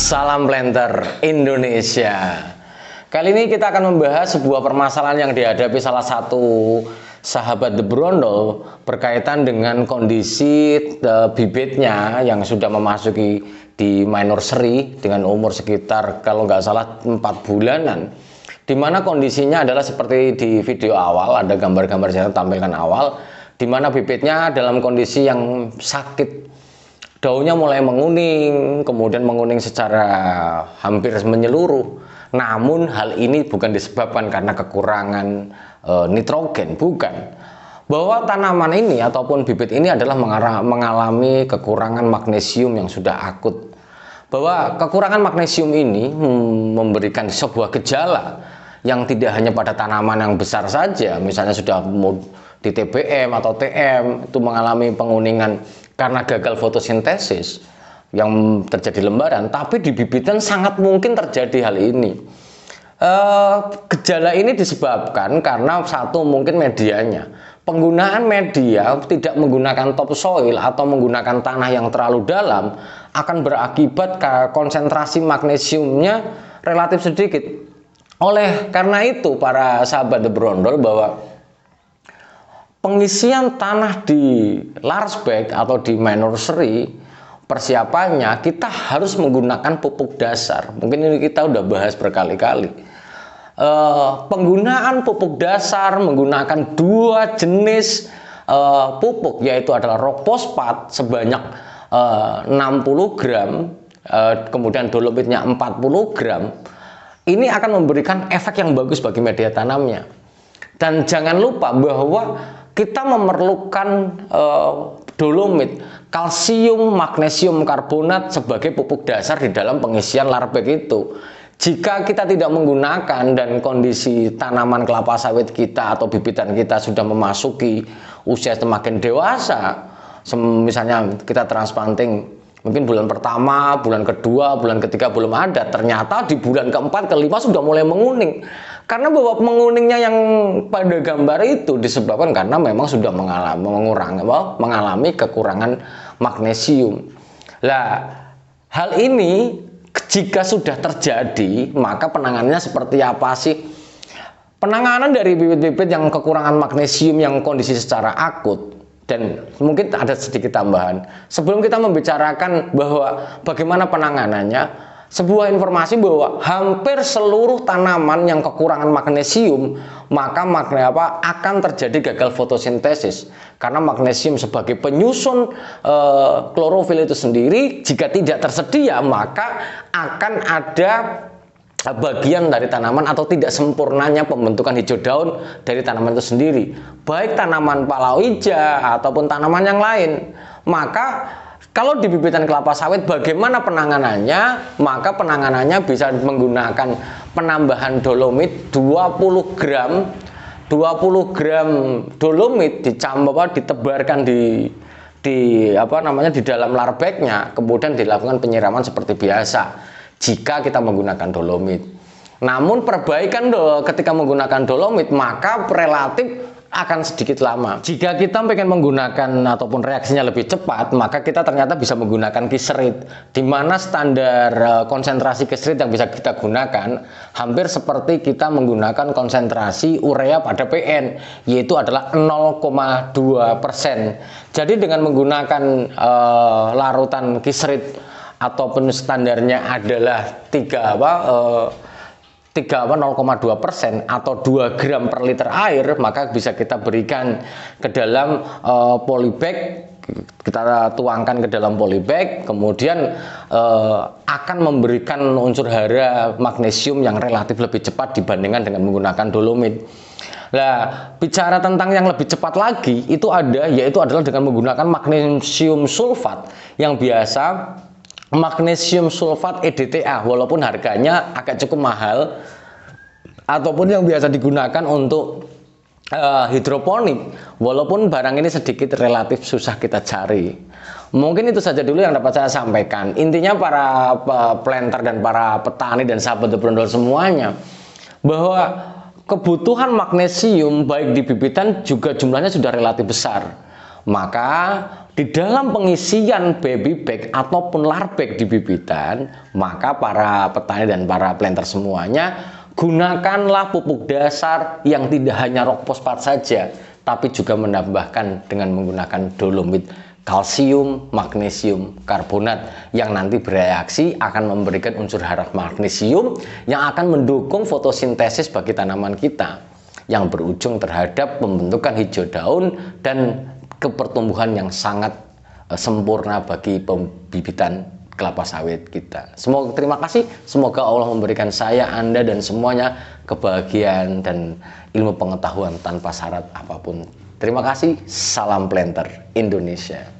Salam Planter Indonesia. Kali ini kita akan membahas sebuah permasalahan yang dihadapi salah satu sahabat The Brondol berkaitan dengan kondisi bibitnya yang sudah memasuki di minor seri dengan umur sekitar kalau nggak salah 4 bulanan, dimana kondisinya adalah seperti di video awal, ada gambar-gambar saya tampilkan awal, dimana bibitnya dalam kondisi yang sakit. Daunnya mulai menguning, kemudian menguning secara hampir menyeluruh. Namun hal ini bukan disebabkan karena kekurangan nitrogen, bukan. Bahwa tanaman ini ataupun bibit ini adalah mengalami kekurangan magnesium yang sudah akut. Bahwa kekurangan magnesium ini memberikan sebuah gejala yang tidak hanya pada tanaman yang besar saja, misalnya sudah di TBM atau TM itu mengalami penguningan karena gagal fotosintesis yang terjadi lembaran, tapi di bibitan sangat mungkin terjadi hal ini. Gejala ini disebabkan karena satu mungkin medianya, penggunaan media tidak menggunakan topsoil atau menggunakan tanah yang terlalu dalam akan berakibat konsentrasi magnesiumnya relatif sedikit. Oleh karena itu para sahabat The Brondol, bahwa pengisian tanah di large bag atau di minor seri, persiapannya kita harus menggunakan pupuk dasar. Mungkin ini kita udah bahas berkali-kali. Penggunaan pupuk dasar menggunakan dua jenis pupuk, yaitu adalah rock fosfat sebanyak 60 gram, kemudian dolomitnya 40 gram. Ini akan memberikan efek yang bagus bagi media tanamnya. Dan jangan lupa bahwa kita memerlukan dolomit, kalsium, magnesium karbonat sebagai pupuk dasar di dalam pengisian larbek itu. Jika kita tidak menggunakan dan kondisi tanaman kelapa sawit kita atau bibitan kita sudah memasuki usia semakin dewasa, misalnya kita transplanting mungkin bulan pertama, bulan kedua, bulan ketiga belum ada, ternyata di bulan keempat, kelima sudah mulai menguning. Karena bahwa menguningnya yang pada gambar itu disebabkan karena memang sudah mengalami kekurangan magnesium. Lah, hal ini jika sudah terjadi, maka penanganannya seperti apa sih? Penanganan dari bibit-bibit yang kekurangan magnesium yang kondisi secara akut, dan mungkin ada sedikit tambahan. Sebelum kita membicarakan bahwa bagaimana penanganannya, sebuah informasi bahwa hampir seluruh tanaman yang kekurangan magnesium, maka akan terjadi gagal fotosintesis. Karena magnesium sebagai penyusun klorofil itu sendiri, jika tidak tersedia, maka akan ada bagian dari tanaman atau tidak sempurnanya pembentukan hijau daun dari tanaman itu sendiri, baik tanaman palawija ataupun tanaman yang lain. Maka kalau di bibitan kelapa sawit bagaimana penanganannya? Maka penanganannya bisa menggunakan penambahan dolomit 20 gram dolomit ditebarkan di dalam larbeknya, kemudian dilakukan penyiraman seperti biasa jika kita menggunakan dolomit. Namun perbaikan ketika menggunakan dolomit maka relatif akan sedikit lama. Jika kita pengen menggunakan ataupun reaksinya lebih cepat, maka kita ternyata bisa menggunakan kiserit, di mana standar konsentrasi kiserit yang bisa kita gunakan hampir seperti kita menggunakan konsentrasi urea pada PN, yaitu adalah 0,2%. Jadi dengan menggunakan larutan kiserit ataupun standarnya adalah 0,2% atau 2 gram per liter air, maka bisa kita berikan ke dalam polybag, kita tuangkan ke dalam polybag, kemudian akan memberikan unsur hara magnesium yang relatif lebih cepat dibandingkan dengan menggunakan dolomit. Nah, bicara tentang yang lebih cepat lagi itu yaitu adalah dengan menggunakan magnesium sulfat yang biasa magnesium sulfat EDTA, walaupun harganya agak cukup mahal, ataupun yang biasa digunakan untuk hidroponik, walaupun barang ini sedikit relatif susah kita cari. Mungkin itu saja dulu yang dapat saya sampaikan. Intinya para planter dan para petani dan sahabat The Brondol semuanya, bahwa kebutuhan magnesium baik di bibitan juga jumlahnya sudah relatif besar. Maka di dalam pengisian baby bag ataupun larbag di bibitan, maka para petani dan para planter semuanya, gunakanlah pupuk dasar yang tidak hanya rock fosfat saja, tapi juga menambahkan dengan menggunakan dolomit, kalsium, magnesium, karbonat yang nanti bereaksi akan memberikan unsur hara magnesium yang akan mendukung fotosintesis bagi tanaman kita, yang berujung terhadap pembentukan hijau daun dan kepertumbuhan yang sangat sempurna bagi pembibitan kelapa sawit kita. Terima kasih. Semoga Allah memberikan saya, Anda, dan semuanya kebahagiaan dan ilmu pengetahuan tanpa syarat apapun. Terima kasih. Salam Planter Indonesia.